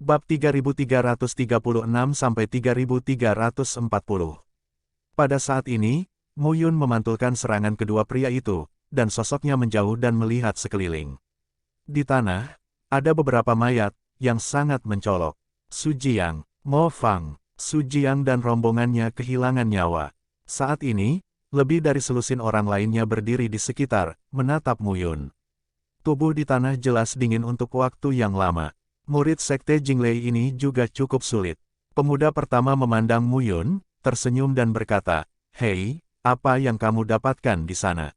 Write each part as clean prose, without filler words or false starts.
Bab 3336-3340. Pada saat ini, Mu Yun memantulkan serangan kedua pria itu, dan sosoknya menjauh dan melihat sekeliling. Di tanah, ada beberapa mayat, yang sangat mencolok. Su Jiang, Mo Fang, Su Jiang dan rombongannya kehilangan nyawa. Saat ini, lebih dari selusin orang lainnya berdiri di sekitar, menatap Mu Yun. Tubuh di tanah jelas dingin untuk waktu yang lama. Murid sekte Jinglei ini juga cukup sulit. Pemuda pertama memandang Mu Yun, tersenyum dan berkata, "Hei, apa yang kamu dapatkan di sana?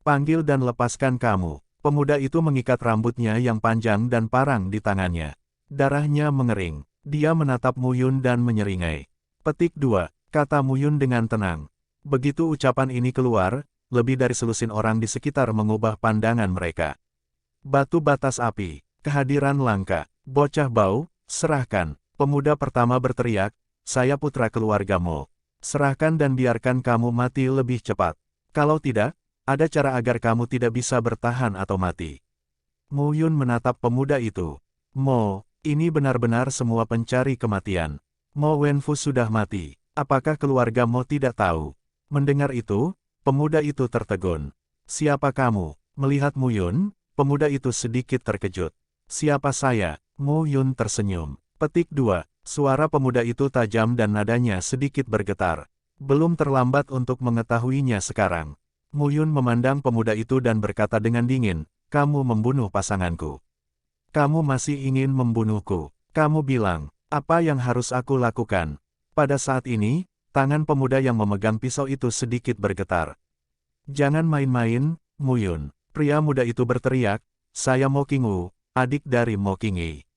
Panggil dan lepaskan kamu." Pemuda itu mengikat rambutnya yang panjang dan parang di tangannya. Darahnya mengering. Dia menatap Mu Yun dan menyeringai. Petik 2, kata Mu Yun dengan tenang. Begitu ucapan ini keluar, lebih dari selusin orang di sekitar mengubah pandangan mereka. Batu batas api, kehadiran langka, bocah bau, serahkan. Pemuda pertama berteriak, "Saya putra keluargamu. Serahkan dan biarkan kamu mati lebih cepat. Kalau tidak, ada cara agar kamu tidak bisa bertahan atau mati." Mu Yun menatap pemuda itu. "Mo, ini benar-benar semua pencari kematian. Mo Wenfu sudah mati. Apakah keluarga Mo tidak tahu?" Mendengar itu, pemuda itu tertegun. "Siapa kamu?" Melihat Mu Yun, pemuda itu sedikit terkejut. "Siapa saya?" Mu Yun tersenyum. Petik 2, suara pemuda itu tajam dan nadanya sedikit bergetar. Belum terlambat untuk mengetahuinya sekarang. Mu Yun memandang pemuda itu dan berkata dengan dingin, "Kamu membunuh pasanganku. Kamu masih ingin membunuhku. Kamu bilang, apa yang harus aku lakukan?" Pada saat ini, tangan pemuda yang memegang pisau itu sedikit bergetar. "Jangan main-main, Mu Yun." Pria muda itu berteriak, "Saya Mo Qingwu, adik dari Mo Qingyi."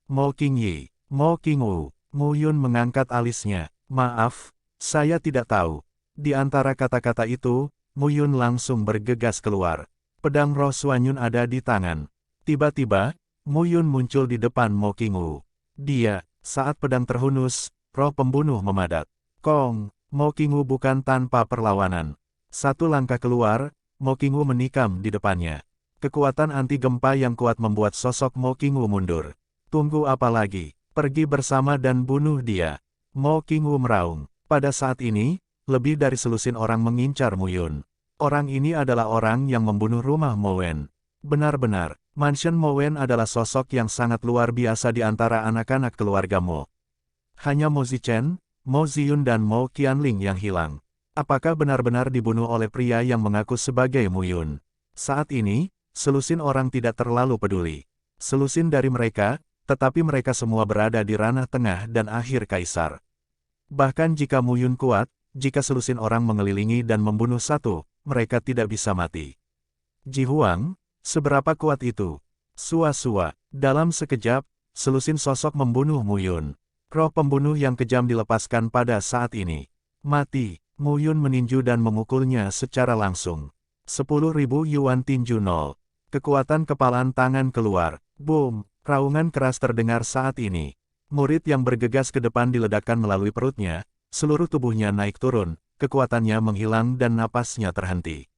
Mo Qingyi, Mo Qingwu. Mu Yun mengangkat alisnya. "Maaf, saya tidak tahu." Di antara kata-kata itu, Mu Yun langsung bergegas keluar. Pedang roh Suanyun ada di tangan. Tiba-tiba, Mu Yun muncul di depan Mo Qingwu. Dia, saat pedang terhunus, roh pembunuh memadat. Kong, Mo Qingwu bukan tanpa perlawanan. Satu langkah keluar, Mo Qingwu menikam di depannya. Kekuatan anti gempa yang kuat membuat sosok Mo Qingwu mundur. "Tunggu apa lagi? Pergi bersama dan bunuh dia." Mo Qingwu meraung. Pada saat ini, lebih dari selusin orang mengincar Mu Yun. Orang ini adalah orang yang membunuh rumah Mo Wen. Benar-benar, Mansion Mo Wen adalah sosok yang sangat luar biasa di antara anak-anak keluarga Mo. Hanya Mo Zichen, Mo Ziyun dan Mo Qianling yang hilang. Apakah benar-benar dibunuh oleh pria yang mengaku sebagai Mu Yun? Saat ini, selusin orang tidak terlalu peduli. Selusin dari mereka, tetapi mereka semua berada di ranah tengah dan akhir kaisar. Bahkan jika Mu Yun kuat, jika selusin orang mengelilingi dan membunuh satu, mereka tidak bisa mati. Ji Huang, seberapa kuat itu? Sua-sua, dalam sekejap, selusin sosok membunuh Mu Yun. Roh pembunuh yang kejam dilepaskan pada saat ini. Mati, Mu Yun meninju dan memukulnya secara langsung. 10.000 Yuan tinju 0. Kekuatan kepalan tangan keluar. Boom, raungan keras terdengar saat ini. Murid yang bergegas ke depan diledakkan melalui perutnya, seluruh tubuhnya naik turun, kekuatannya menghilang dan napasnya terhenti.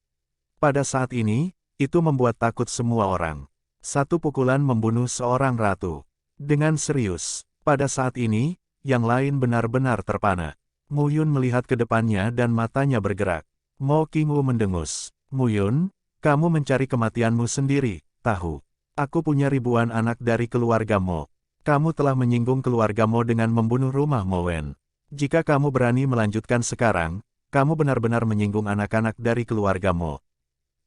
Pada saat ini, itu membuat takut semua orang. Satu pukulan membunuh seorang ratu. Dengan serius, pada saat ini, yang lain benar-benar terpana. Mu Yun melihat ke depannya dan matanya bergerak. Mo Qingwu mendengus. "Mu Yun, kamu mencari kematianmu sendiri, tahu. Aku punya ribuan anak dari keluarga Mo. Kamu telah menyinggung keluarga Mo dengan membunuh rumah Mo Wen. Jika kamu berani melanjutkan sekarang, kamu benar-benar menyinggung anak-anak dari keluarga Mo."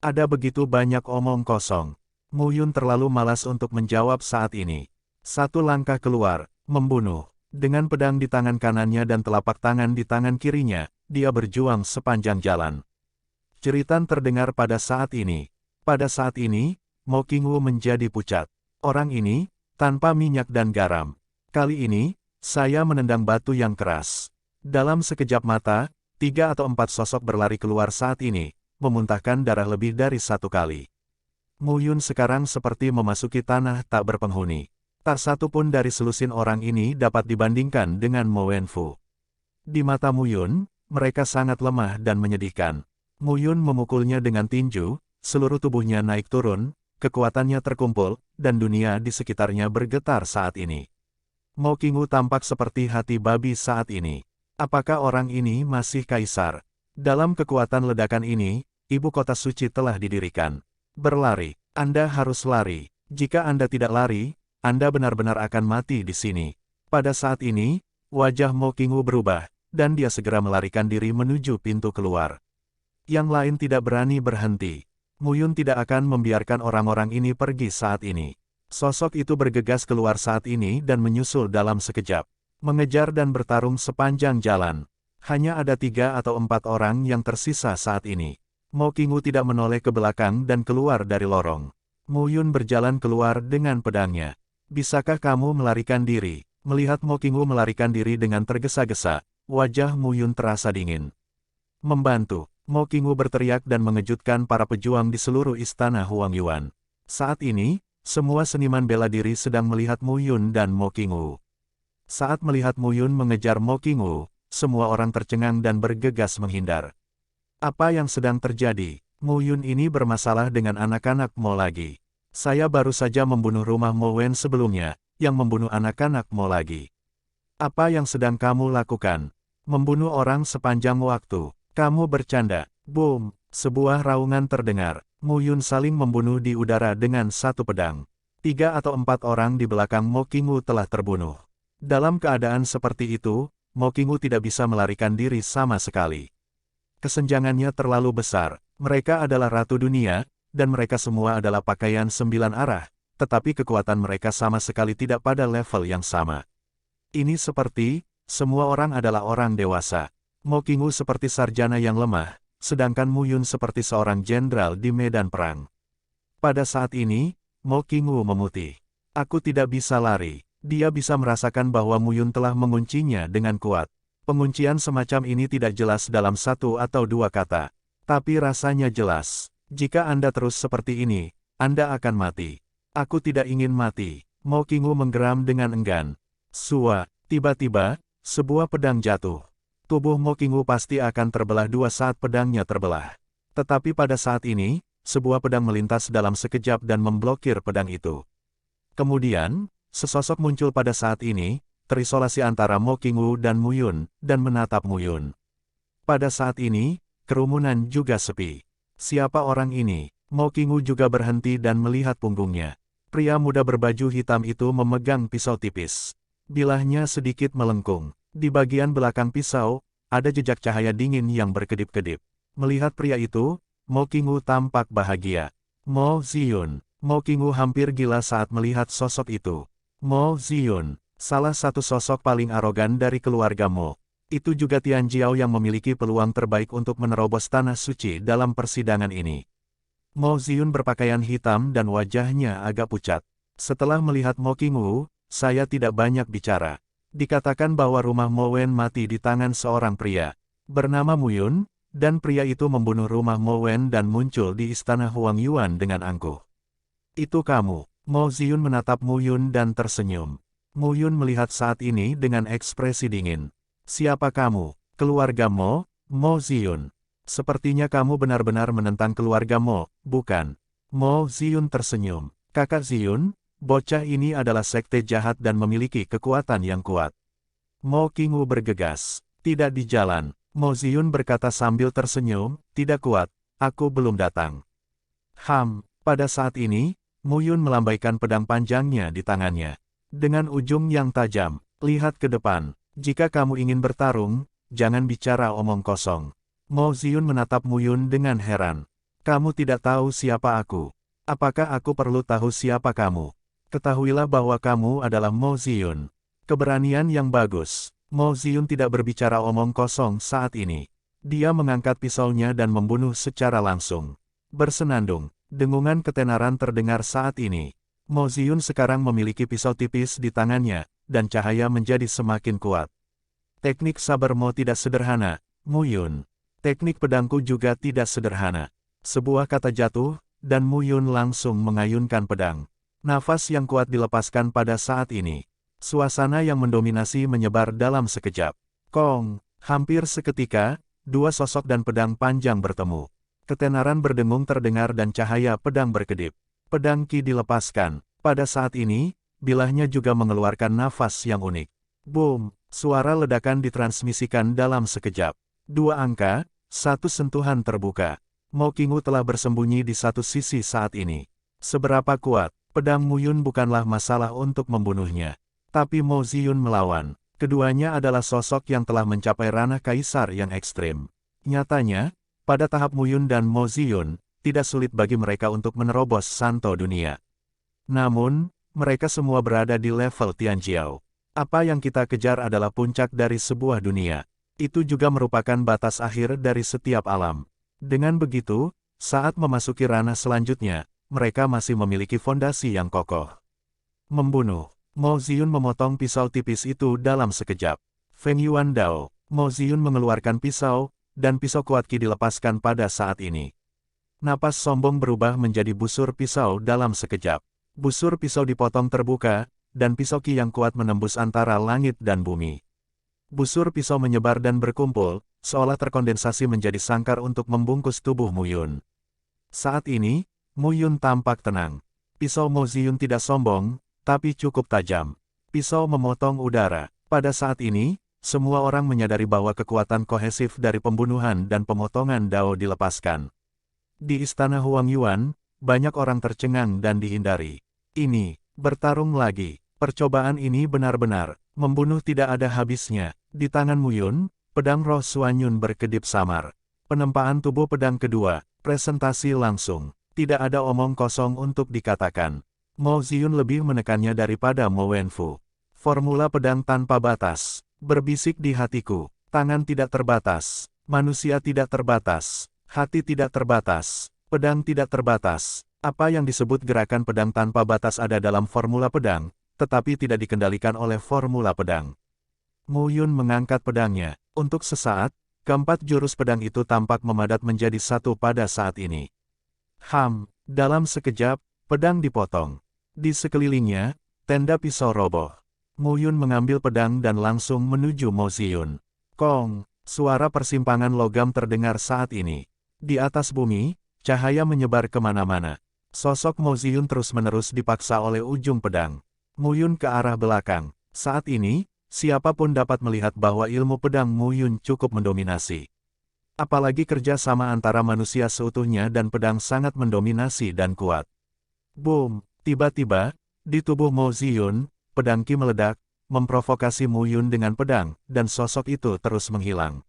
Ada begitu banyak omong kosong. Mu Yun terlalu malas untuk menjawab saat ini. Satu langkah keluar, membunuh. Dengan pedang di tangan kanannya dan telapak tangan di tangan kirinya, dia berjuang sepanjang jalan. Jeritan terdengar pada saat ini. Pada saat ini, Mo Qingwu menjadi pucat. Orang ini, tanpa minyak dan garam. Kali ini, saya menendang batu yang keras. Dalam sekejap mata, 3 atau 4 sosok berlari keluar saat ini, memuntahkan darah lebih dari 1 kali. Mu Yun sekarang seperti memasuki tanah tak berpenghuni. Tak satu pun dari selusin orang ini dapat dibandingkan dengan Mo Wenfu. Di mata Mu Yun, mereka sangat lemah dan menyedihkan. Mu Yun memukulnya dengan tinju, seluruh tubuhnya naik turun, kekuatannya terkumpul, dan dunia di sekitarnya bergetar saat ini. Mo Qingwu tampak seperti hati babi saat ini. Apakah orang ini masih kaisar? Dalam kekuatan ledakan ini, ibu kota suci telah didirikan. Berlari, Anda harus lari. Jika Anda tidak lari, Anda benar-benar akan mati di sini. Pada saat ini, wajah Mo Qingwu berubah, dan dia segera melarikan diri menuju pintu keluar. Yang lain tidak berani berhenti. Mu Yun tidak akan membiarkan orang-orang ini pergi saat ini. Sosok itu bergegas keluar saat ini dan menyusul dalam sekejap. Mengejar dan bertarung sepanjang jalan. Hanya ada 3 atau 4 orang yang tersisa saat ini. Mo Qingwu tidak menoleh ke belakang dan keluar dari lorong. Mu Yun berjalan keluar dengan pedangnya. Bisakah kamu melarikan diri? Melihat Mo Qingwu melarikan diri dengan tergesa-gesa, wajah Mu Yun terasa dingin. Membantu, Mo Qingwu berteriak dan mengejutkan para pejuang di seluruh istana Huang Yuan. Saat ini, semua seniman bela diri sedang melihat Mu Yun dan Mo Qingwu. Saat melihat Mu Yun mengejar Mo Qingwu, semua orang tercengang dan bergegas menghindar. Apa yang sedang terjadi? Mu Yun ini bermasalah dengan anak-anak Mo lagi. Saya baru saja membunuh rumah Mo Wen sebelumnya, yang membunuh anak-anak Mo lagi. Apa yang sedang kamu lakukan? Membunuh orang sepanjang waktu. Kamu bercanda. Boom! Sebuah raungan terdengar. Mu Yun saling membunuh di udara dengan satu pedang. 3 atau 4 orang di belakang Mo Qingwu telah terbunuh. Dalam keadaan seperti itu, Mo Qingwu tidak bisa melarikan diri sama sekali. Kesenjangannya terlalu besar. Mereka adalah ratu dunia, dan mereka semua adalah pakaian 9 arah, tetapi kekuatan mereka sama sekali tidak pada level yang sama. Ini seperti, semua orang adalah orang dewasa. Mo Qingwu seperti sarjana yang lemah, sedangkan Mu Yun seperti seorang jenderal di medan perang. Pada saat ini, Mo Qingwu memutih. Aku tidak bisa lari. Dia bisa merasakan bahwa Mu Yun telah menguncinya dengan kuat. Penguncian semacam ini tidak jelas dalam 1 atau 2 kata. Tapi rasanya jelas. Jika Anda terus seperti ini, Anda akan mati. Aku tidak ingin mati. Mo Qingwu menggeram dengan enggan. Sua, tiba-tiba, sebuah pedang jatuh. Tubuh Mo Qingwu pasti akan terbelah 2 saat pedangnya terbelah. Tetapi pada saat ini, sebuah pedang melintas dalam sekejap dan memblokir pedang itu. Kemudian, sesosok muncul pada saat ini, terisolasi antara Mo Qingwu dan Mu Yun, dan menatap Mu Yun. Pada saat ini, kerumunan juga sepi. Siapa orang ini? Mo Qingwu juga berhenti dan melihat punggungnya. Pria muda berbaju hitam itu memegang pisau tipis. Bilahnya sedikit melengkung. Di bagian belakang pisau, ada jejak cahaya dingin yang berkedip-kedip. Melihat pria itu, Mo Qingwu tampak bahagia. Mo Ziyun. Mo Qingwu hampir gila saat melihat sosok itu. Mo Ziyun, salah satu sosok paling arogan dari keluarga Mo. Itu juga Tian Jiao yang memiliki peluang terbaik untuk menerobos tanah suci dalam persidangan ini. Mo Ziyun berpakaian hitam dan wajahnya agak pucat. Setelah melihat Mo Qingwu, saya tidak banyak bicara. Dikatakan bahwa rumah Mo Wen mati di tangan seorang pria bernama Mu Yun, dan pria itu membunuh rumah Mo Wen dan muncul di istana Huang Yuan dengan angkuh. Itu kamu. Mo Ziyun menatap Mu Yun dan tersenyum. Mu Yun melihat saat ini dengan ekspresi dingin. Siapa kamu? Keluarga Mo? Mo Ziyun. Sepertinya kamu benar-benar menentang keluarga Mo, bukan? Mo Ziyun tersenyum. Kakak Ziyun, bocah ini adalah sekte jahat dan memiliki kekuatan yang kuat. Mo Qingwu bergegas. Tidak di jalan. Mo Ziyun berkata sambil tersenyum, tidak kuat, aku belum datang. Pada saat ini, Mu Yun melambaikan pedang panjangnya di tangannya. Dengan ujung yang tajam, lihat ke depan. Jika kamu ingin bertarung, jangan bicara omong kosong. Mo Ziyun menatap Mu Yun dengan heran. Kamu tidak tahu siapa aku. Apakah aku perlu tahu siapa kamu? Ketahuilah bahwa kamu adalah Mo Ziyun. Keberanian yang bagus. Mo Ziyun tidak berbicara omong kosong saat ini. Dia mengangkat pisaunya dan membunuh secara langsung. Bersenandung, dengungan ketenaran terdengar saat ini. Mo Ziyun sekarang memiliki pisau tipis di tangannya, dan cahaya menjadi semakin kuat. Teknik saber Mo tidak sederhana, Mu Yun. Teknik pedangku juga tidak sederhana. Sebuah kata jatuh, dan Mu Yun langsung mengayunkan pedang. Nafas yang kuat dilepaskan pada saat ini. Suasana yang mendominasi menyebar dalam sekejap. Kong, hampir seketika, 2 sosok dan pedang panjang bertemu. Ketenaran berdengung terdengar dan cahaya pedang berkedip. Pedang Qi dilepaskan. Pada saat ini, bilahnya juga mengeluarkan nafas yang unik. Boom! Suara ledakan ditransmisikan dalam sekejap. 2 angka, 1 sentuhan terbuka. Mo Qingwu telah bersembunyi di satu sisi saat ini. Seberapa kuat, pedang Mu Yun bukanlah masalah untuk membunuhnya. Tapi Mo Ziyun melawan. Keduanya adalah sosok yang telah mencapai ranah kaisar yang ekstrim. Nyatanya, pada tahap Mu Yun dan Mo Ziyun, tidak sulit bagi mereka untuk menerobos santo dunia. Namun, mereka semua berada di level Tianjiao. Apa yang kita kejar adalah puncak dari sebuah dunia. Itu juga merupakan batas akhir dari setiap alam. Dengan begitu, saat memasuki ranah selanjutnya, mereka masih memiliki fondasi yang kokoh. Membunuh. Mo Ziyun memotong pisau tipis itu dalam sekejap. Feng Yuan Dao. Mo Ziyun mengeluarkan pisau, dan pisau kuat Qi dilepaskan pada saat ini. Napas sombong berubah menjadi busur pisau dalam sekejap. Busur pisau dipotong terbuka, dan pisau Qi yang kuat menembus antara langit dan bumi. Busur pisau menyebar dan berkumpul, seolah terkondensasi menjadi sangkar untuk membungkus tubuh Mu Yun. Saat ini, Mu Yun tampak tenang. Pisau Mo Ziyun tidak sombong, tapi cukup tajam. Pisau memotong udara. Pada saat ini, semua orang menyadari bahwa kekuatan kohesif dari pembunuhan dan pemotongan Dao dilepaskan. Di istana Huang Yuan, banyak orang tercengang dan dihindari. Ini, bertarung lagi. Percobaan ini benar-benar, membunuh tidak ada habisnya. Di tangan Mu Yun, pedang roh Xuanyun berkedip samar. Penempaan tubuh pedang kedua, presentasi langsung. Tidak ada omong kosong untuk dikatakan. Mo Ziyun lebih menekannya daripada Mo Wenfu. Formula pedang tanpa batas. Berbisik di hatiku, tangan tidak terbatas, manusia tidak terbatas, hati tidak terbatas, pedang tidak terbatas. Apa yang disebut gerakan pedang tanpa batas ada dalam formula pedang, tetapi tidak dikendalikan oleh formula pedang. Mu Yun mengangkat pedangnya. Untuk sesaat, keempat jurus pedang itu tampak memadat menjadi satu pada saat ini. Dalam sekejap, pedang dipotong. Di sekelilingnya, tenda pisau roboh. Mu Yun mengambil pedang dan langsung menuju Mo Ziyun. Kong, suara persimpangan logam terdengar saat ini. Di atas bumi, cahaya menyebar kemana-mana. Sosok Mo Ziyun terus-menerus dipaksa oleh ujung pedang. Mu Yun ke arah belakang. Saat ini, siapapun dapat melihat bahwa ilmu pedang Mu Yun cukup mendominasi. Apalagi kerja sama antara manusia seutuhnya dan pedang sangat mendominasi dan kuat. Boom! Tiba-tiba, di tubuh Mo Ziyun, pedang Qi meledak, memprovokasi Mu Yun dengan pedang, dan sosok itu terus menghilang.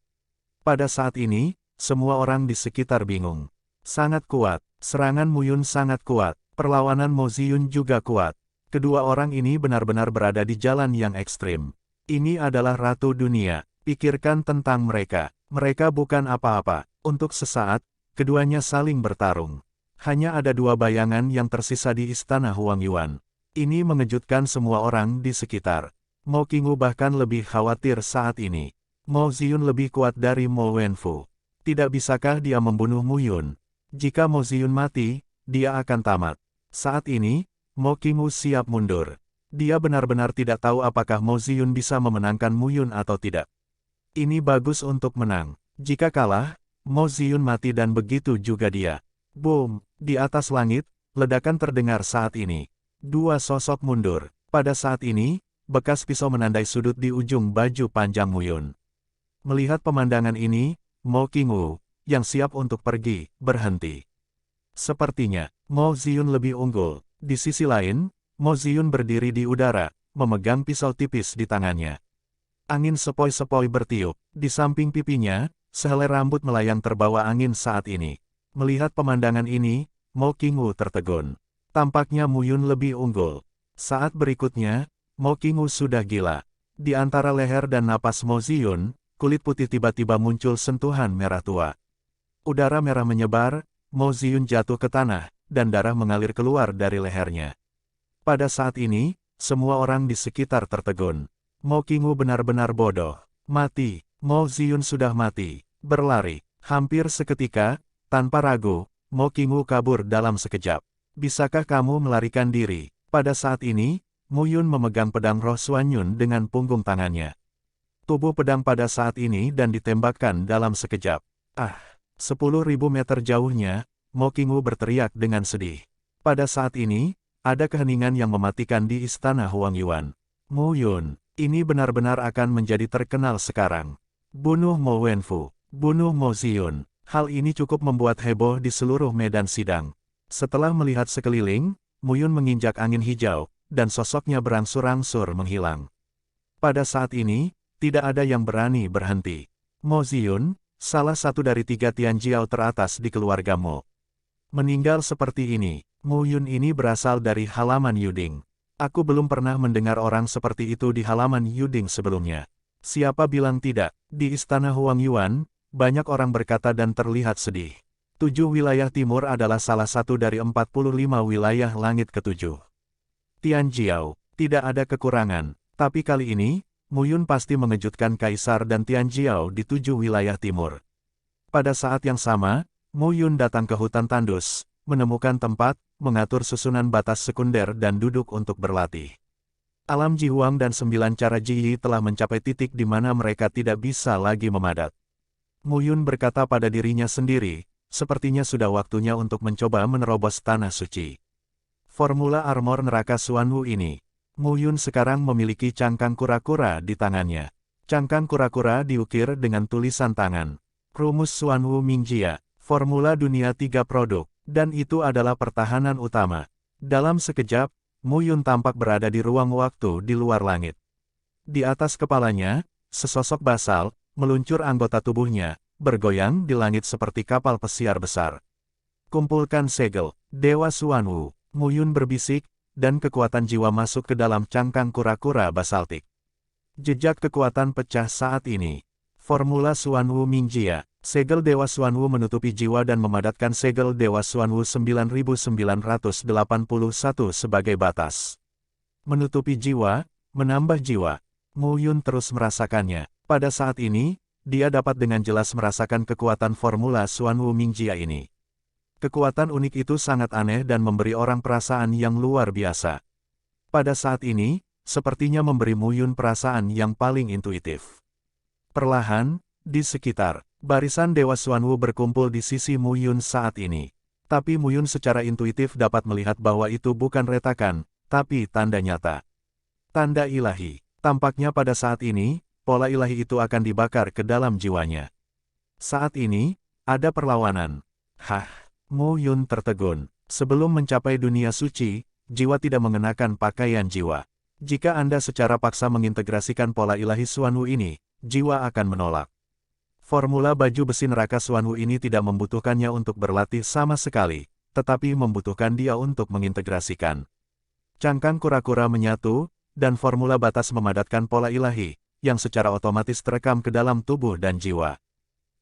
Pada saat ini, semua orang di sekitar bingung. Sangat kuat, serangan Mu Yun sangat kuat, perlawanan Mo Ziyun juga kuat. Kedua orang ini benar-benar berada di jalan yang ekstrim. Ini adalah ratu dunia, pikirkan tentang mereka. Mereka bukan apa-apa. Untuk sesaat, keduanya saling bertarung. Hanya ada dua bayangan yang tersisa di istana Huang Yuan. Ini mengejutkan semua orang di sekitar. Mo Qingwu bahkan lebih khawatir saat ini. Mo Ziyun lebih kuat dari Mo Wenfu. Tidak bisakah dia membunuh Mu Yun? Jika Mo Ziyun mati, dia akan tamat. Saat ini, Mo Qingwu siap mundur. Dia benar-benar tidak tahu apakah Mo Ziyun bisa memenangkan Mu Yun atau tidak. Ini bagus untuk menang. Jika kalah, Mo Ziyun mati dan begitu juga dia. Boom! Di atas langit, ledakan terdengar saat ini. Dua sosok mundur. Pada saat ini, bekas pisau menandai sudut di ujung baju panjang Mu Yun. Melihat pemandangan ini, Mo Qingwu, yang siap untuk pergi, berhenti. Sepertinya, Mo Ziyun lebih unggul. Di sisi lain, Mo Ziyun berdiri di udara, memegang pisau tipis di tangannya. Angin sepoi-sepoi bertiup. Di samping pipinya, sehelai rambut melayang terbawa angin saat ini. Melihat pemandangan ini, Mo Qingwu tertegun. Tampaknya Mu Yun lebih unggul. Saat berikutnya, Mo Qingwu sudah gila. Di antara leher dan napas Mo Ziyun, kulit putih tiba-tiba muncul sentuhan merah tua. Udara merah menyebar, Mo Ziyun jatuh ke tanah, dan darah mengalir keluar dari lehernya. Pada saat ini, semua orang di sekitar tertegun. Mo Qingwu benar-benar bodoh. Mati. Mo Ziyun sudah mati. Berlari. Hampir seketika, tanpa ragu, Mo Qingwu kabur dalam sekejap. Bisakah kamu melarikan diri? Pada saat ini, Mu Yun memegang pedang roh Xuanyun dengan punggung tangannya. Tubuh pedang pada saat ini dan ditembakkan dalam sekejap. 10.000 meter jauhnya, Mo Qingwu berteriak dengan sedih. Pada saat ini, ada keheningan yang mematikan di istana Huang Yuan. Mo Yun, ini benar-benar akan menjadi terkenal sekarang. Bunuh Mo Wenfu, bunuh Mo Ziyun. Hal ini cukup membuat heboh di seluruh medan sidang. Setelah melihat sekeliling, Mo Yun menginjak angin hijau, dan sosoknya berangsur-angsur menghilang. Pada saat ini, tidak ada yang berani berhenti. Mo Ziyun, salah satu dari 3 Tianjiao teratas di keluarga Mo. Meninggal seperti ini. Mo Yun ini berasal dari halaman Yuding. Aku belum pernah mendengar orang seperti itu di halaman Yuding sebelumnya. Siapa bilang tidak? Di istana Huang Yuan, banyak orang berkata dan terlihat sedih. 7 wilayah timur adalah salah satu dari 45 wilayah langit ke-7. Tianjiao, tidak ada kekurangan. Tapi kali ini, Mo Yun pasti mengejutkan Kaisar dan Tianjiao di 7 wilayah timur. Pada saat yang sama, Mo Yun datang ke hutan tandus, menemukan tempat, mengatur susunan batas sekunder dan duduk untuk berlatih. Alam Ji Huang dan 9 cara Ji Yi telah mencapai titik di mana mereka tidak bisa lagi memadat. Mo Yun berkata pada dirinya sendiri, sepertinya sudah waktunya untuk mencoba menerobos tanah suci. Formula armor neraka Xuanwu ini. Mo Yun sekarang memiliki cangkang kura-kura di tangannya. Cangkang kura-kura diukir dengan tulisan tangan. Rumus Xuanwu Mingjia, formula dunia 3 produk. Dan itu adalah pertahanan utama. Dalam sekejap, Mo Yun tampak berada di ruang waktu di luar langit. Di atas kepalanya, sesosok basal, meluncur anggota tubuhnya, bergoyang di langit seperti kapal pesiar besar. Kumpulkan segel, Dewa Xuanwu, Mo Yun berbisik, dan kekuatan jiwa masuk ke dalam cangkang kura-kura basaltik. Jejak kekuatan pecah saat ini. Formula Xuanwu Mingjia. Segel Dewa Xuanwu menutupi jiwa dan memadatkan segel Dewa Xuanwu 9981 sebagai batas. Menutupi jiwa, menambah jiwa. Mo Yun terus merasakannya. Pada saat ini, dia dapat dengan jelas merasakan kekuatan formula Xuanwu Mingjia ini. Kekuatan unik itu sangat aneh dan memberi orang perasaan yang luar biasa. Pada saat ini, sepertinya memberi Mo Yun perasaan yang paling intuitif. Perlahan, di sekitar barisan Dewa Xuanwu berkumpul di sisi Mo Yun saat ini. Tapi Mo Yun secara intuitif dapat melihat bahwa itu bukan retakan, tapi tanda nyata. Tanda ilahi. Tampaknya pada saat ini, pola ilahi itu akan dibakar ke dalam jiwanya. Saat ini, ada perlawanan. Hah, Mo Yun tertegun. Sebelum mencapai dunia suci, jiwa tidak mengenakan pakaian jiwa. Jika Anda secara paksa mengintegrasikan pola ilahi Xuanwu ini, jiwa akan menolak. Formula baju besi neraka Xuanwu ini tidak membutuhkannya untuk berlatih sama sekali, tetapi membutuhkan dia untuk mengintegrasikan. Cangkang kura-kura menyatu, dan formula batas memadatkan pola ilahi, yang secara otomatis terekam ke dalam tubuh dan jiwa.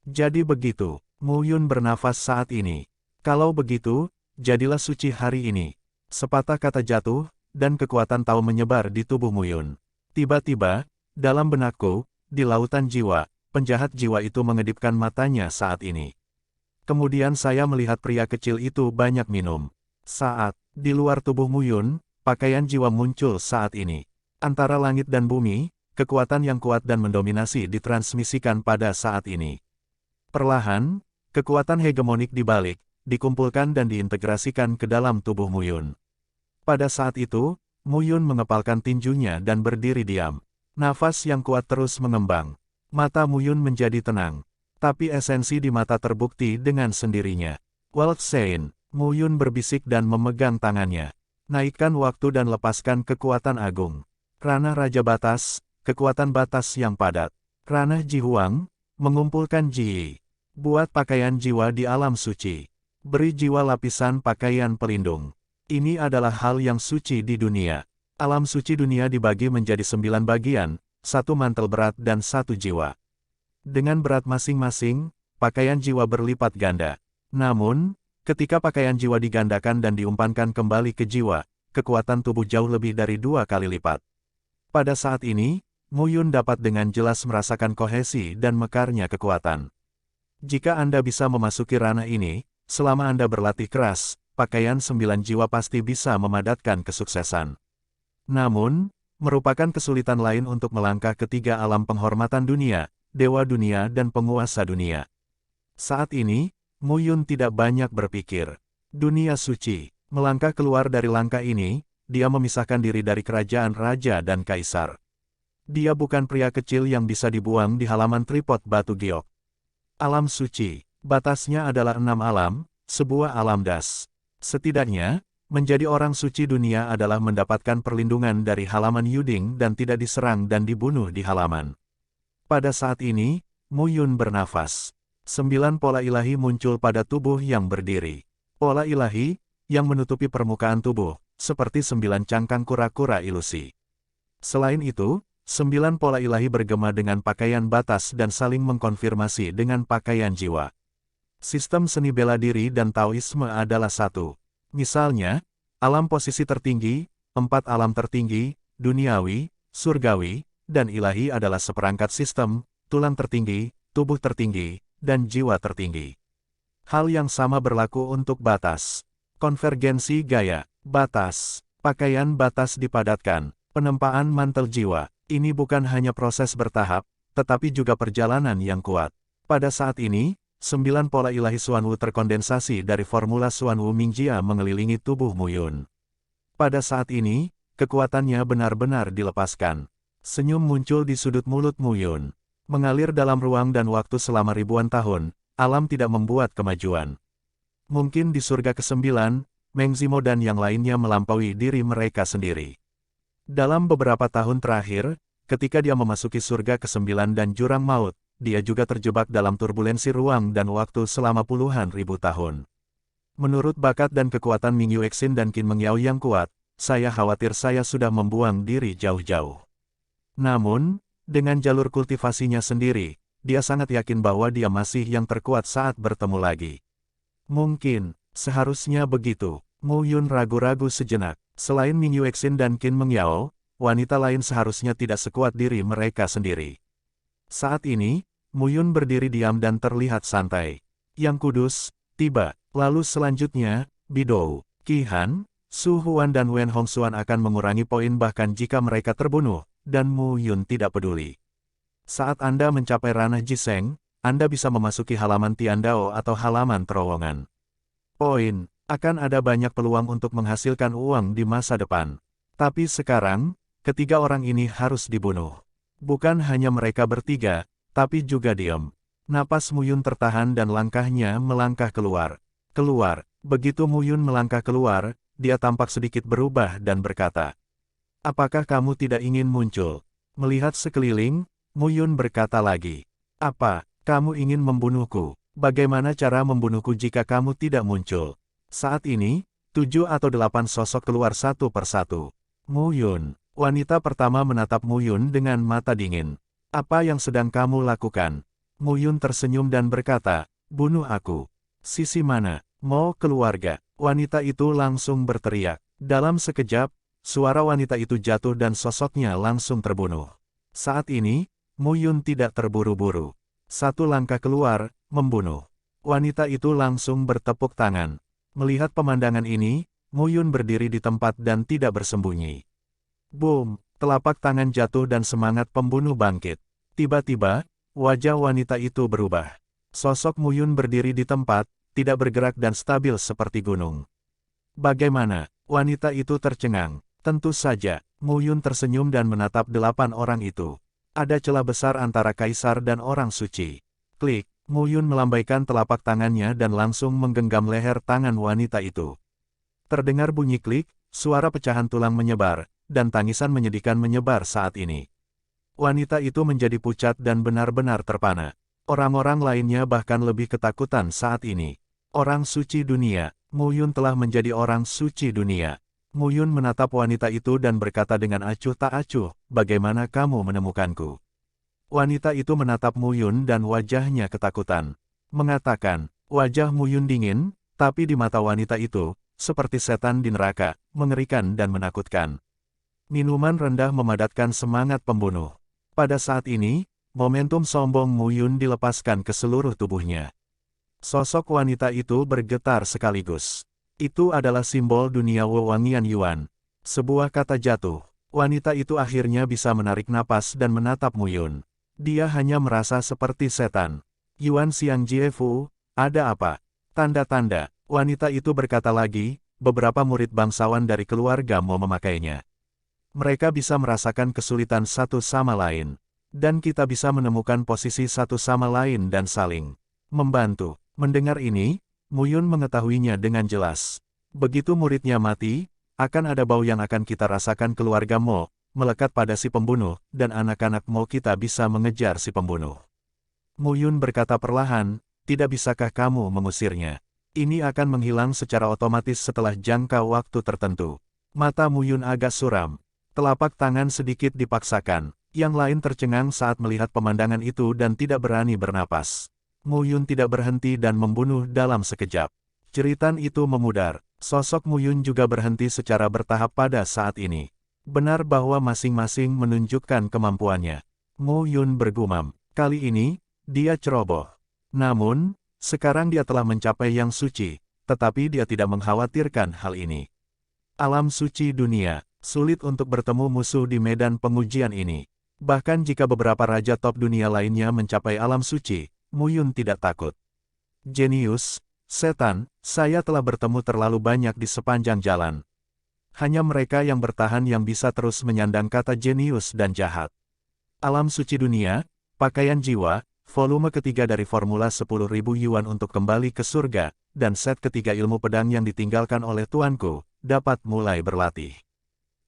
Jadi begitu, Mo Yun bernafas saat ini. Kalau begitu, jadilah suci hari ini. Sepatah kata jatuh, dan kekuatan tahu menyebar di tubuh Mo Yun. Tiba-tiba, dalam benakku, di lautan jiwa, penjahat jiwa itu mengedipkan matanya saat ini. Kemudian saya melihat pria kecil itu banyak minum. Saat, di luar tubuh Mo Yun, pakaian jiwa muncul saat ini. Antara langit dan bumi, kekuatan yang kuat dan mendominasi ditransmisikan pada saat ini. Perlahan, kekuatan hegemonik dibalik, dikumpulkan dan diintegrasikan ke dalam tubuh Mo Yun. Pada saat itu, Mo Yun mengepalkan tinjunya dan berdiri diam. Nafas yang kuat terus mengembang. Mata Mo Yun menjadi tenang. Tapi esensi di mata terbukti dengan sendirinya. Waltzein, Mo Yun berbisik dan memegang tangannya. Naikkan waktu dan lepaskan kekuatan agung. Ranah Raja Batas, kekuatan batas yang padat. Ranah Ji Huang, mengumpulkan Ji. Buat pakaian jiwa di alam suci. Beri jiwa lapisan pakaian pelindung. Ini adalah hal yang suci di dunia. Alam suci dunia dibagi menjadi 9 bagian, 1 mantel berat dan 1 jiwa. Dengan berat masing-masing, pakaian jiwa berlipat ganda. Namun, ketika pakaian jiwa digandakan dan diumpankan kembali ke jiwa, kekuatan tubuh jauh lebih dari 2 kali lipat. Pada saat ini, Mo Yun dapat dengan jelas merasakan kohesi dan mekarnya kekuatan. Jika Anda bisa memasuki ranah ini, selama Anda berlatih keras, pakaian 9 jiwa pasti bisa memadatkan kesuksesan. Namun, merupakan kesulitan lain untuk melangkah ke 3 alam penghormatan dunia, dewa dunia dan penguasa dunia. Saat ini, Mo Yun tidak banyak berpikir. Dunia suci, Melangkah keluar dari langkah ini, dia memisahkan diri dari kerajaan raja dan kaisar. Dia bukan pria kecil yang bisa dibuang di halaman tripod batu giok. Alam suci, batasnya adalah 6 alam, sebuah alam das. Setidaknya, menjadi orang suci dunia adalah mendapatkan perlindungan dari halaman Yuding dan tidak diserang dan dibunuh di halaman. Pada saat ini, Mu Yun bernafas. 9 pola ilahi muncul pada tubuh yang berdiri. Pola ilahi, yang menutupi permukaan tubuh, seperti 9 cangkang kura-kura ilusi. Selain itu, 9 pola ilahi bergema dengan pakaian batas dan saling mengkonfirmasi dengan pakaian jiwa. Sistem seni bela diri dan Taoisme adalah satu. Misalnya, alam posisi tertinggi, 4 alam tertinggi, duniawi, surgawi, dan ilahi adalah seperangkat sistem, tulang tertinggi, tubuh tertinggi, dan jiwa tertinggi. Hal yang sama berlaku untuk batas. Konvergensi gaya, batas, pakaian batas dipadatkan, penempaan mantel jiwa. Ini bukan hanya proses bertahap, tetapi juga perjalanan yang kuat. Pada saat ini, 9 pola ilahi Xuanwu terkondensasi dari formula Xuanwu Mingjia mengelilingi tubuh Mu Yun. Pada saat ini, kekuatannya benar-benar dilepaskan. Senyum muncul di sudut mulut Mu Yun. Mengalir dalam ruang dan waktu selama ribuan tahun, alam tidak membuat kemajuan. Mungkin di surga ke-9, Meng Zimo dan yang lainnya melampaui diri mereka sendiri. Dalam beberapa tahun terakhir, ketika dia memasuki surga ke-9 dan jurang maut, dia juga terjebak dalam turbulensi ruang dan waktu selama puluhan ribu tahun. Menurut bakat dan kekuatan Ming Yuexin dan Qin Mengyao yang kuat, saya khawatir saya sudah membuang diri jauh-jauh. Namun, dengan jalur kultivasinya sendiri, dia sangat yakin bahwa dia masih yang terkuat saat bertemu lagi. Mungkin, seharusnya begitu. Mu Yun ragu-ragu sejenak. Selain Ming Yuexin dan Qin Mengyao, wanita lain seharusnya tidak sekuat diri mereka sendiri. Saat ini, Mu Yun berdiri diam dan terlihat santai. Yang Kudus, tiba. Lalu selanjutnya, Bidou, Qi Han, Su Huan dan Wen Hongxuan akan mengurangi poin bahkan jika mereka terbunuh, dan Mu Yun tidak peduli. Saat Anda mencapai ranah Jiseng, Anda bisa memasuki halaman Tiandao atau halaman terowongan. Poin, akan ada banyak peluang untuk menghasilkan uang di masa depan. Tapi sekarang, ketiga orang ini harus dibunuh. Bukan hanya mereka bertiga, tapi juga diam. Napas Mu Yun tertahan dan langkahnya melangkah keluar. Keluar, begitu Mu Yun melangkah keluar, dia tampak sedikit berubah dan berkata, "Apakah kamu tidak ingin muncul?" Melihat sekeliling, Mu Yun berkata lagi, "Apa, kamu ingin membunuhku? Bagaimana cara membunuhku jika kamu tidak muncul?" Saat ini, 7 atau 8 sosok keluar satu persatu. Mu Yun, wanita pertama menatap Mu Yun dengan mata dingin. "Apa yang sedang kamu lakukan?" Mu Yun tersenyum dan berkata, "Bunuh aku." "Sisi mana? Mau keluarga?" Wanita itu langsung berteriak. Dalam sekejap, suara wanita itu jatuh dan sosoknya langsung terbunuh. Saat ini, Mu Yun tidak terburu-buru. Satu langkah keluar, membunuh. Wanita itu langsung bertepuk tangan. Melihat pemandangan ini, Mu Yun berdiri di tempat dan tidak bersembunyi. Boom! Telapak tangan jatuh dan semangat pembunuh bangkit. Tiba-tiba, wajah wanita itu berubah. Sosok Mu Yun berdiri di tempat, tidak bergerak dan stabil seperti gunung. Bagaimana? Wanita itu tercengang. Tentu saja, Mu Yun tersenyum dan menatap 8 orang itu. Ada celah besar antara kaisar dan orang suci. Klik, Mu Yun melambaikan telapak tangannya dan langsung menggenggam leher tangan wanita itu. Terdengar bunyi klik, suara pecahan tulang menyebar, dan tangisan menyedihkan menyebar saat ini. Wanita itu menjadi pucat dan benar-benar terpana. Orang-orang lainnya bahkan lebih ketakutan saat ini. Orang suci dunia, Mu Yun telah menjadi orang suci dunia. Mu Yun menatap wanita itu dan berkata dengan acuh tak acuh, "Bagaimana kamu menemukanku?" Wanita itu menatap Mu Yun dan wajahnya ketakutan. Mengatakan, wajah Mu Yun dingin, tapi di mata wanita itu, seperti setan di neraka, mengerikan dan menakutkan. Minuman rendah memadatkan semangat pembunuh. Pada saat ini, momentum sombong Mu Yun dilepaskan ke seluruh tubuhnya. Sosok wanita itu bergetar sekaligus. Itu adalah simbol dunia wewangian Yuan. Sebuah kata jatuh. Wanita itu akhirnya bisa menarik napas dan menatap Mu Yun. Dia hanya merasa seperti setan. Yuan Xiang Jiefu, ada apa? Tanda-tanda. Wanita itu berkata lagi, beberapa murid bangsawan dari keluarga Mo memakainya. Mereka bisa merasakan kesulitan satu sama lain. Dan kita bisa menemukan posisi satu sama lain dan saling membantu. Mendengar ini, Mu Yun mengetahuinya dengan jelas. Begitu muridnya mati, akan ada bau yang akan kita rasakan keluarga Mo, melekat pada si pembunuh, dan anak-anak Mo kita bisa mengejar si pembunuh. Mu Yun berkata perlahan, tidak bisakah kamu mengusirnya? Ini akan menghilang secara otomatis setelah jangka waktu tertentu. Mata Mu Yun agak suram. Telapak tangan sedikit dipaksakan. Yang lain tercengang saat melihat pemandangan itu dan tidak berani bernapas. Mu Yun tidak berhenti dan membunuh dalam sekejap. Jeritan itu memudar. Sosok Mu Yun juga berhenti secara bertahap pada saat ini. Benar bahwa masing-masing menunjukkan kemampuannya. Mu Yun bergumam. Kali ini, dia ceroboh. Namun, sekarang dia telah mencapai yang suci, tetapi dia tidak mengkhawatirkan hal ini. Alam suci dunia, sulit untuk bertemu musuh di medan pengujian ini. Bahkan jika beberapa raja top dunia lainnya mencapai alam suci, Mu Yun tidak takut. Jenius, setan, saya telah bertemu terlalu banyak di sepanjang jalan. Hanya mereka yang bertahan yang bisa terus menyandang kata jenius dan jahat. Alam suci dunia, pakaian jiwa, volume ketiga dari formula 10.000 yuan untuk kembali ke surga, dan set ketiga ilmu pedang yang ditinggalkan oleh tuanku, dapat mulai berlatih.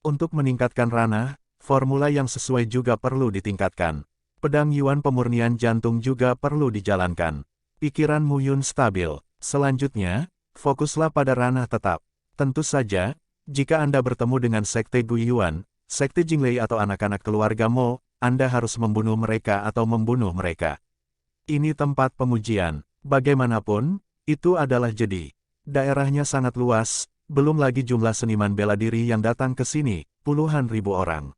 Untuk meningkatkan ranah, formula yang sesuai juga perlu ditingkatkan. Pedang yuan pemurnian jantung juga perlu dijalankan. Pikiran Mu Yun stabil. Selanjutnya, fokuslah pada ranah tetap. Tentu saja, jika Anda bertemu dengan Sekte Gu Yuan, Sekte Jinglei atau anak-anak keluarga Mo, Anda harus membunuh mereka atau membunuh mereka. Ini tempat pengujian. Bagaimanapun, itu adalah jadi. Daerahnya sangat luas, belum lagi jumlah seniman bela diri yang datang ke sini, puluhan ribu orang.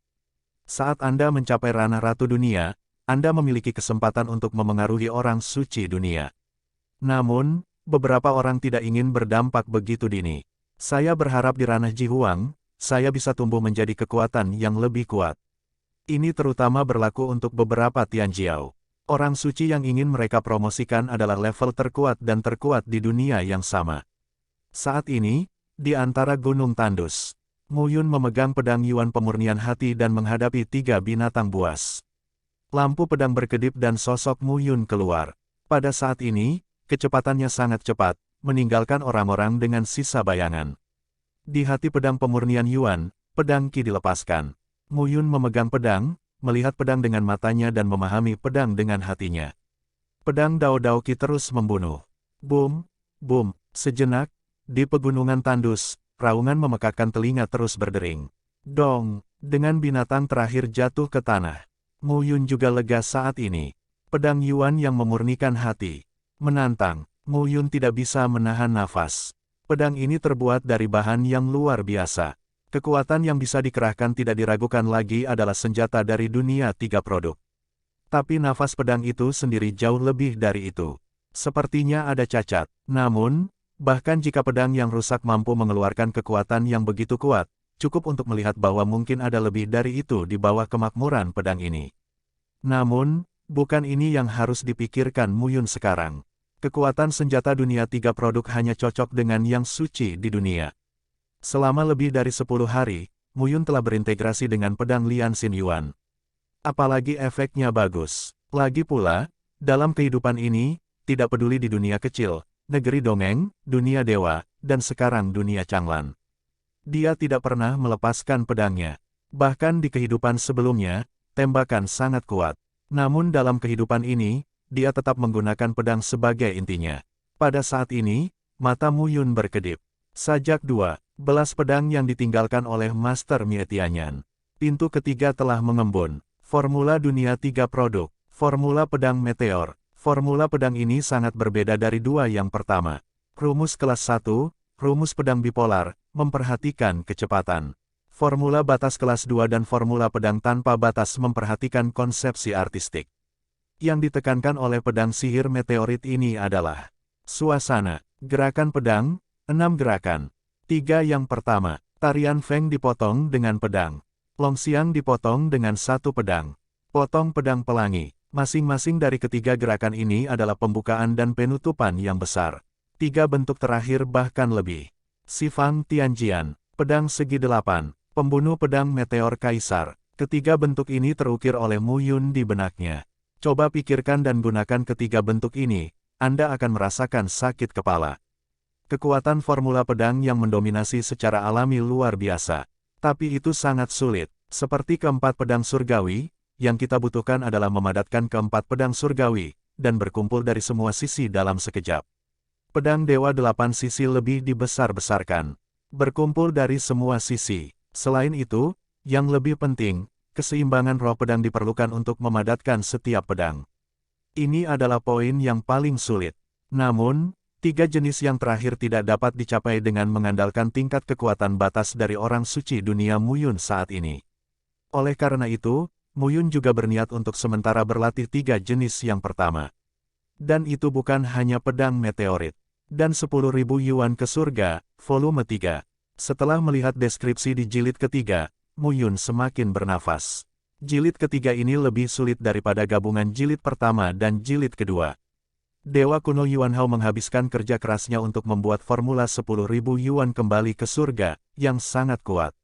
Saat Anda mencapai ranah Ratu Dunia, Anda memiliki kesempatan untuk memengaruhi orang suci dunia. Namun, beberapa orang tidak ingin berdampak begitu dini. Saya berharap di ranah Jihuang, saya bisa tumbuh menjadi kekuatan yang lebih kuat. Ini terutama berlaku untuk beberapa Tianjiao. Orang suci yang ingin mereka promosikan adalah level terkuat dan terkuat di dunia yang sama. Saat ini, di antara gunung tandus, Mu Yun memegang pedang yuan pemurnian hati dan menghadapi 3 binatang buas. Lampu pedang berkedip dan sosok Mu Yun keluar. Pada saat ini, kecepatannya sangat cepat, meninggalkan orang-orang dengan sisa bayangan. Di hati pedang pemurnian yuan, pedang Qi dilepaskan. Mu Yun memegang pedang, melihat pedang dengan matanya dan memahami pedang dengan hatinya. Pedang Dao Dao Qi terus membunuh. Boom, boom, sejenak, di pegunungan tandus, raungan memekakkan telinga terus berdering. Dong, dengan binatang terakhir jatuh ke tanah. Mu Yun juga lega saat ini. Pedang Yuan yang memurnikan hati. Menantang, Mu Yun tidak bisa menahan nafas. Pedang ini terbuat dari bahan yang luar biasa. Kekuatan yang bisa dikerahkan tidak diragukan lagi adalah senjata dari dunia 3 produk. Tapi nafas pedang itu sendiri jauh lebih dari itu. Sepertinya ada cacat. Namun, bahkan jika pedang yang rusak mampu mengeluarkan kekuatan yang begitu kuat, cukup untuk melihat bahwa mungkin ada lebih dari itu di bawah kemakmuran pedang ini. Namun, bukan ini yang harus dipikirkan Mu Yun sekarang. Kekuatan senjata dunia 3 produk hanya cocok dengan yang suci di dunia. Selama lebih dari 10 hari, Mu Yun telah berintegrasi dengan pedang Lian Xin Yuan. Apalagi efeknya bagus. Lagi pula, dalam kehidupan ini, tidak peduli di dunia kecil, negeri dongeng, dunia dewa, dan sekarang dunia Changlan. Dia tidak pernah melepaskan pedangnya. Bahkan di kehidupan sebelumnya, tembakan sangat kuat. Namun dalam kehidupan ini, dia tetap menggunakan pedang sebagai intinya. Pada saat ini, mata Mu Yun berkedip. Sajak 2. Belas pedang yang ditinggalkan oleh Master Mie Tianyan. Pintu ketiga telah mengembun. Formula dunia 3 produk. Formula pedang meteor. Formula pedang ini sangat berbeda dari 2 yang pertama. Rumus kelas 1, rumus pedang bipolar, memperhatikan kecepatan. Formula batas kelas 2 dan formula pedang tanpa batas memperhatikan konsepsi artistik. Yang ditekankan oleh pedang sihir meteorit ini adalah suasana. Gerakan pedang, 6 gerakan. 3 yang pertama, tarian Feng dipotong dengan pedang. Longxiang dipotong dengan 1 pedang. Potong pedang pelangi. Masing-masing dari ketiga gerakan ini adalah pembukaan dan penutupan yang besar. 3 bentuk terakhir bahkan lebih Sifang Tianjian, pedang segi 8, pembunuh pedang meteor kaisar. Ketiga bentuk ini terukir oleh Mu Yun di benaknya. Coba pikirkan dan gunakan ketiga bentuk ini, Anda akan merasakan sakit kepala. Kekuatan formula pedang yang mendominasi secara alami luar biasa. Tapi itu sangat sulit. Seperti keempat pedang surgawi, yang kita butuhkan adalah memadatkan keempat pedang surgawi, dan berkumpul dari semua sisi dalam sekejap. Pedang Dewa 8 sisi lebih dibesar-besarkan. Berkumpul dari semua sisi. Selain itu, yang lebih penting, keseimbangan roh pedang diperlukan untuk memadatkan setiap pedang. Ini adalah poin yang paling sulit. Namun, tiga jenis yang terakhir tidak dapat dicapai dengan mengandalkan tingkat kekuatan batas dari orang suci dunia Mu Yun saat ini. Oleh karena itu, Mu Yun juga berniat untuk sementara berlatih tiga jenis yang pertama. Dan itu bukan hanya pedang meteorit. Dan 10.000 yuan ke surga, volume 3. Setelah melihat deskripsi di jilid ketiga, Mu Yun semakin bernafas. Jilid ketiga ini lebih sulit daripada gabungan jilid pertama dan jilid kedua. Dewa kuno Yuan Hao menghabiskan kerja kerasnya untuk membuat formula 10.000 yuan kembali ke surga, yang sangat kuat.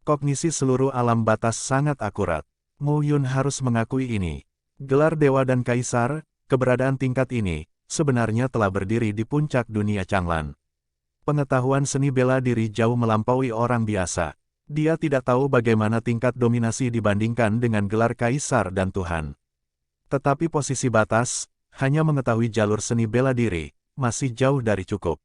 Kognisi seluruh alam batas sangat akurat. Mu Yun harus mengakui ini. Gelar Dewa dan Kaisar, keberadaan tingkat ini, sebenarnya telah berdiri di puncak dunia Changlan. Pengetahuan seni bela diri jauh melampaui orang biasa. Dia tidak tahu bagaimana tingkat dominasi dibandingkan dengan gelar Kaisar dan Tuhan. Tetapi posisi batas, hanya mengetahui jalur seni bela diri, masih jauh dari cukup.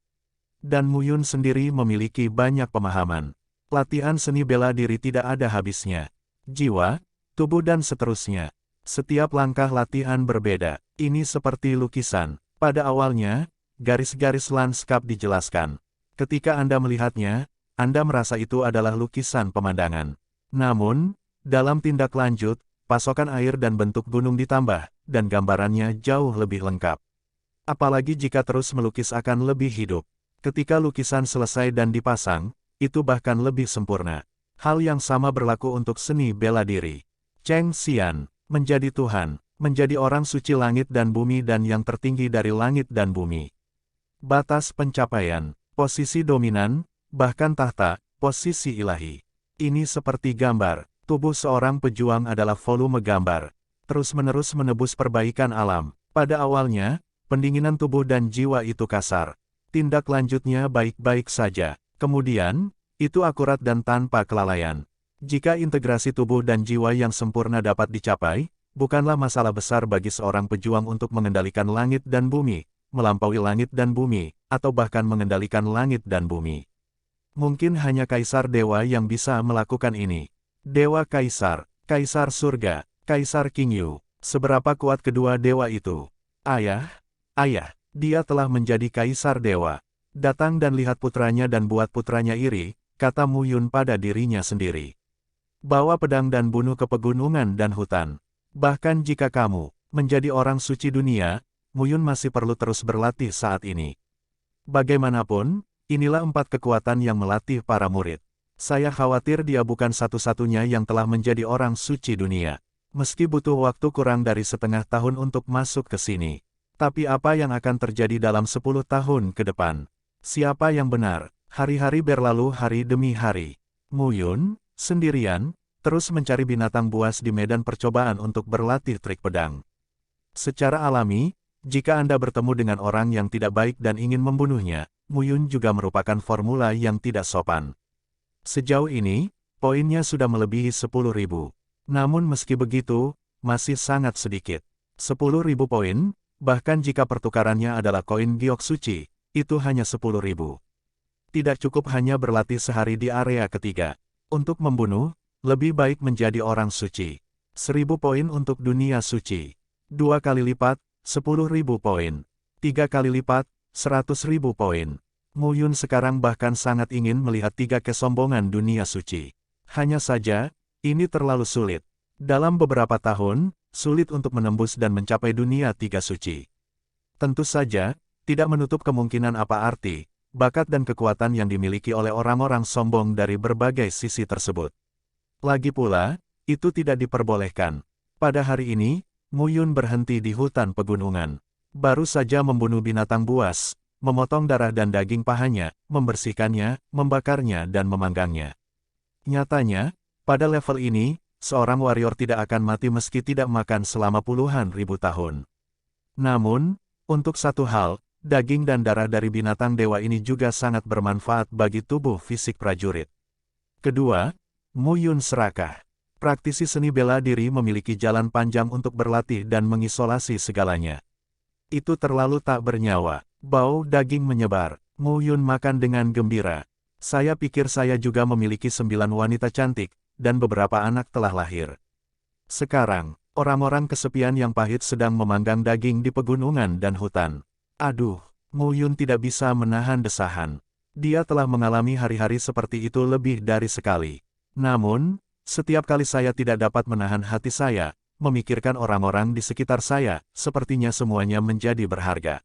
Dan Mu Yun sendiri memiliki banyak pemahaman. Latihan seni bela diri tidak ada habisnya. Jiwa, tubuh dan seterusnya. Setiap langkah latihan berbeda. Ini seperti lukisan. Pada awalnya, garis-garis lanskap dijelaskan. Ketika Anda melihatnya, Anda merasa itu adalah lukisan pemandangan. Namun, dalam tindak lanjut, pasokan air dan bentuk gunung ditambah, dan gambarannya jauh lebih lengkap. Apalagi jika terus melukis akan lebih hidup. Ketika lukisan selesai dan dipasang, itu bahkan lebih sempurna. Hal yang sama berlaku untuk seni bela diri. Cheng Xian, menjadi Tuhan, menjadi orang suci langit dan bumi dan yang tertinggi dari langit dan bumi. Batas pencapaian, posisi dominan, bahkan tahta, posisi ilahi. Ini seperti gambar, tubuh seorang pejuang adalah volume gambar. Terus-menerus menebus perbaikan alam. Pada awalnya, pendinginan tubuh dan jiwa itu kasar. Tindak lanjutnya baik-baik saja. Kemudian, itu akurat dan tanpa kelalaian. Jika integrasi tubuh dan jiwa yang sempurna dapat dicapai, bukanlah masalah besar bagi seorang pejuang untuk mengendalikan langit dan bumi, melampaui langit dan bumi, atau bahkan mengendalikan langit dan bumi. Mungkin hanya Kaisar Dewa yang bisa melakukan ini. Dewa Kaisar, Kaisar Surga, Kaisar King Yu. Seberapa kuat kedua dewa itu? Ayah, dia telah menjadi Kaisar Dewa. Datang dan lihat putranya dan buat putranya iri, kata Mu Yun pada dirinya sendiri. Bawa pedang dan bunuh ke pegunungan dan hutan. Bahkan jika kamu menjadi orang suci dunia, Mu Yun masih perlu terus berlatih saat ini. Bagaimanapun, inilah 4 kekuatan yang melatih para murid. Saya khawatir dia bukan satu-satunya yang telah menjadi orang suci dunia. Meski butuh waktu kurang dari setengah tahun untuk masuk ke sini. Tapi apa yang akan terjadi dalam 10 tahun ke depan? Siapa yang benar? Hari-hari berlalu hari demi hari. Mu Yun, sendirian, terus mencari binatang buas di medan percobaan untuk berlatih trik pedang. Secara alami, jika Anda bertemu dengan orang yang tidak baik dan ingin membunuhnya, Mu Yun juga merupakan formula yang tidak sopan. Sejauh ini, poinnya sudah melebihi 10.000. Namun meski begitu, masih sangat sedikit. 10.000 poin, bahkan jika pertukarannya adalah koin giok suci, itu hanya 10.000. Tidak cukup hanya berlatih sehari di area ketiga. Untuk membunuh, lebih baik menjadi orang suci. 1.000 poin untuk dunia suci. 2 kali lipat, 10.000 poin. 3 kali lipat, 100.000 poin. Mu Yun sekarang bahkan sangat ingin melihat 3 kesombongan dunia suci. Hanya saja, ini terlalu sulit. Dalam beberapa tahun, sulit untuk menembus dan mencapai dunia 3 suci. Tentu saja, tidak menutup kemungkinan apa arti, bakat dan kekuatan yang dimiliki oleh orang-orang sombong dari berbagai sisi tersebut. Lagi pula, itu tidak diperbolehkan. Pada hari ini, Mu Yun berhenti di hutan pegunungan. Baru saja membunuh binatang buas, memotong darah dan daging pahanya, membersihkannya, membakarnya dan memanggangnya. Nyatanya, pada level ini, seorang warrior tidak akan mati meski tidak makan selama puluhan ribu tahun. Namun, untuk satu hal, daging dan darah dari binatang dewa ini juga sangat bermanfaat bagi tubuh fisik prajurit. Kedua, Mu Yun serakah. Praktisi seni bela diri memiliki jalan panjang untuk berlatih dan mengisolasi segalanya. Itu terlalu tak bernyawa. Bau daging menyebar. Mu Yun makan dengan gembira. Saya pikir saya juga memiliki 9 wanita cantik, dan beberapa anak telah lahir. Sekarang, orang-orang kesepian yang pahit sedang memanggang daging di pegunungan dan hutan. Aduh, Mu Yun tidak bisa menahan desahan. Dia telah mengalami hari-hari seperti itu lebih dari sekali. Namun, setiap kali saya tidak dapat menahan hati saya, memikirkan orang-orang di sekitar saya, sepertinya semuanya menjadi berharga.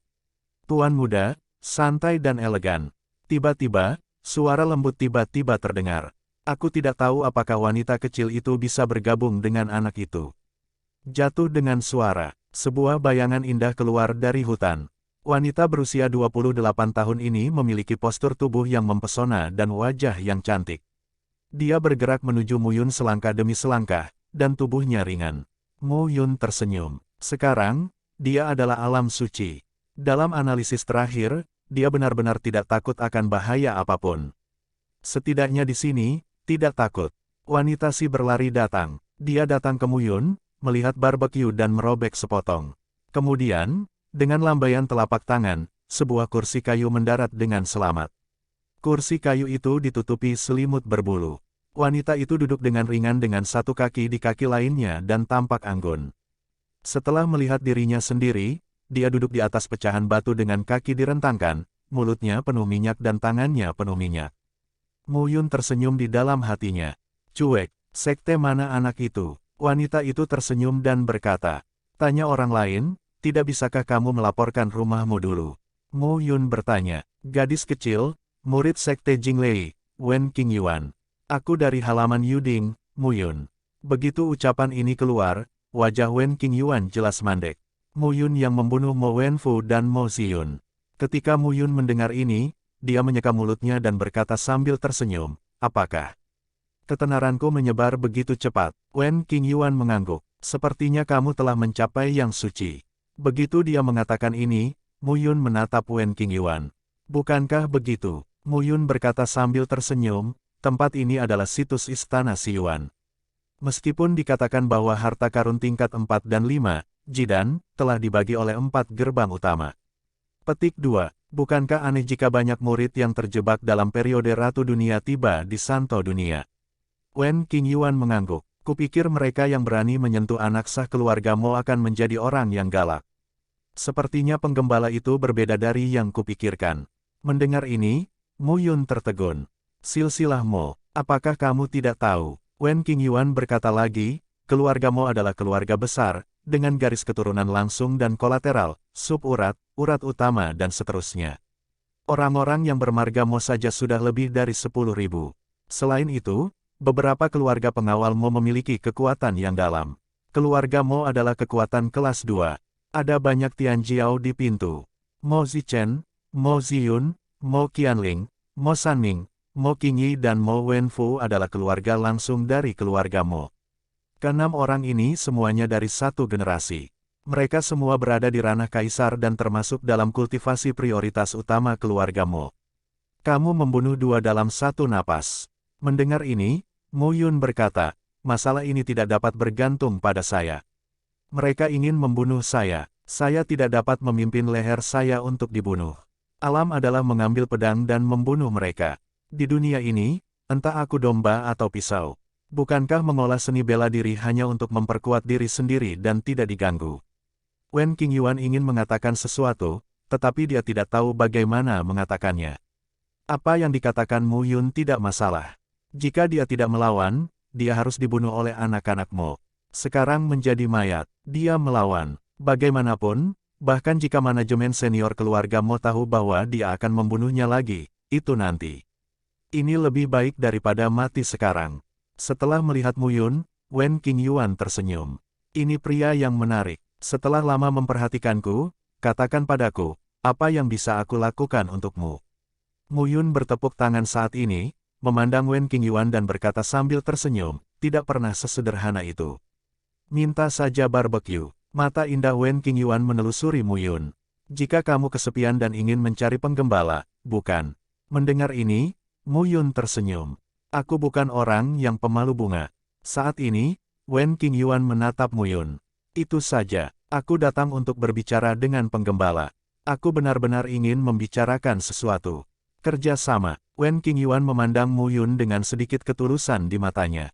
Tuan muda, santai dan elegan. Tiba-tiba, suara lembut tiba-tiba terdengar. Aku tidak tahu apakah wanita kecil itu bisa bergabung dengan anak itu. Jatuh dengan suara, sebuah bayangan indah keluar dari hutan. Wanita berusia 28 tahun ini memiliki postur tubuh yang mempesona dan wajah yang cantik. Dia bergerak menuju Mu Yun selangkah demi selangkah, dan tubuhnya ringan. Mu Yun tersenyum. Sekarang, dia adalah alam suci. Dalam analisis terakhir, dia benar-benar tidak takut akan bahaya apapun. Setidaknya di sini, tidak takut. Wanita si berlari datang. Dia datang ke Mu Yun, melihat barbeque dan merobek sepotong. Kemudian, dengan lambaian telapak tangan, sebuah kursi kayu mendarat dengan selamat. Kursi kayu itu ditutupi selimut berbulu. Wanita itu duduk dengan ringan dengan satu kaki di kaki lainnya dan tampak anggun. Setelah melihat dirinya sendiri, dia duduk di atas pecahan batu dengan kaki direntangkan, mulutnya penuh minyak dan tangannya penuh minyak. Mu Yun tersenyum di dalam hatinya. Cuek, sekte mana anak itu? Wanita itu tersenyum dan berkata, tanya orang lain, tidak bisakah kamu melaporkan rumahmu dulu? Mu Yun bertanya, gadis kecil, murid sekte Jinglei, Wen Qingyuan. Aku dari halaman Yuding, Mu Yun. Begitu ucapan ini keluar, wajah Wen Qingyuan jelas mandek. Mu Yun yang membunuh Mo Wenfu dan Mo Ziyun. Ketika Mu Yun mendengar ini, dia menyeka mulutnya dan berkata sambil tersenyum, apakah ketenaranku menyebar begitu cepat? Wen Qingyuan mengangguk. Sepertinya kamu telah mencapai yang suci. Begitu dia mengatakan ini, Mu Yun menatap Wen Qingyuan. Bukankah begitu? Mu Yun berkata sambil tersenyum, tempat ini adalah situs istana Xiyuan. Meskipun dikatakan bahwa harta karun tingkat 4 dan 5, Jidan, telah dibagi oleh 4 gerbang utama. Petik 2. Bukankah aneh jika banyak murid yang terjebak dalam periode Ratu Dunia tiba di Santo Dunia? Wen Qingyuan mengangguk. Kupikir mereka yang berani menyentuh anak sah keluarga Mo akan menjadi orang yang galak. Sepertinya penggembala itu berbeda dari yang kupikirkan. Mendengar ini, Mu Yun tertegun. Silsilah Mo, apakah kamu tidak tahu? Wen Qingyuan berkata lagi, keluarga Mo adalah keluarga besar, dengan garis keturunan langsung dan kolateral, sub-urat, urat utama dan seterusnya. Orang-orang yang bermarga Mo saja sudah lebih dari 10.000. Selain itu, beberapa keluarga pengawal Mo memiliki kekuatan yang dalam. Keluarga Mo adalah kekuatan kelas 2. Ada banyak Tianjiao di pintu. Mo Zichen, Mo Ziyun, Mo Qianling, Mo Sanming, Mo Qingyi dan Mo Wenfu adalah keluarga langsung dari keluarga Mo. Keenam orang ini semuanya dari satu generasi. Mereka semua berada di ranah kaisar dan termasuk dalam kultivasi prioritas utama keluarga Mo. Kamu membunuh 2 dalam 1 napas. Mendengar ini, Mu Yun berkata, masalah ini tidak dapat bergantung pada saya. Mereka ingin membunuh saya tidak dapat memimpin leher saya untuk dibunuh. Alam adalah mengambil pedang dan membunuh mereka. Di dunia ini, entah aku domba atau pisau. Bukankah mengolah seni bela diri hanya untuk memperkuat diri sendiri dan tidak diganggu? Wen Qingyuan ingin mengatakan sesuatu, tetapi dia tidak tahu bagaimana mengatakannya. Apa yang dikatakan Mu Yun tidak masalah. Jika dia tidak melawan, dia harus dibunuh oleh anak-anak Mo. Sekarang menjadi mayat, dia melawan. Bagaimanapun, bahkan jika manajemen senior keluarga Mo tahu bahwa dia akan membunuhnya lagi, itu nanti. Ini lebih baik daripada mati sekarang. Setelah melihat Mu Yun, Wen Qingyuan tersenyum. Ini pria yang menarik. Setelah lama memperhatikanku, katakan padaku, Apa yang bisa aku lakukan untukmu? Mu Yun bertepuk tangan saat ini, memandang Wen Qingyuan dan berkata sambil tersenyum, tidak pernah sesederhana itu. Minta saja barbeque. Mata indah Wen Qingyuan menelusuri Mu Yun. Jika kamu kesepian dan ingin mencari penggembala, bukan? Mendengar ini, Mu Yun tersenyum. Aku bukan orang yang pemalu bunga. Saat ini, Wen Qingyuan menatap Mu Yun. Itu saja, aku datang untuk berbicara dengan penggembala. Aku benar-benar ingin membicarakan sesuatu. Kerja sama. Wen Qingyuan memandang Mu Yun dengan sedikit ketulusan di matanya.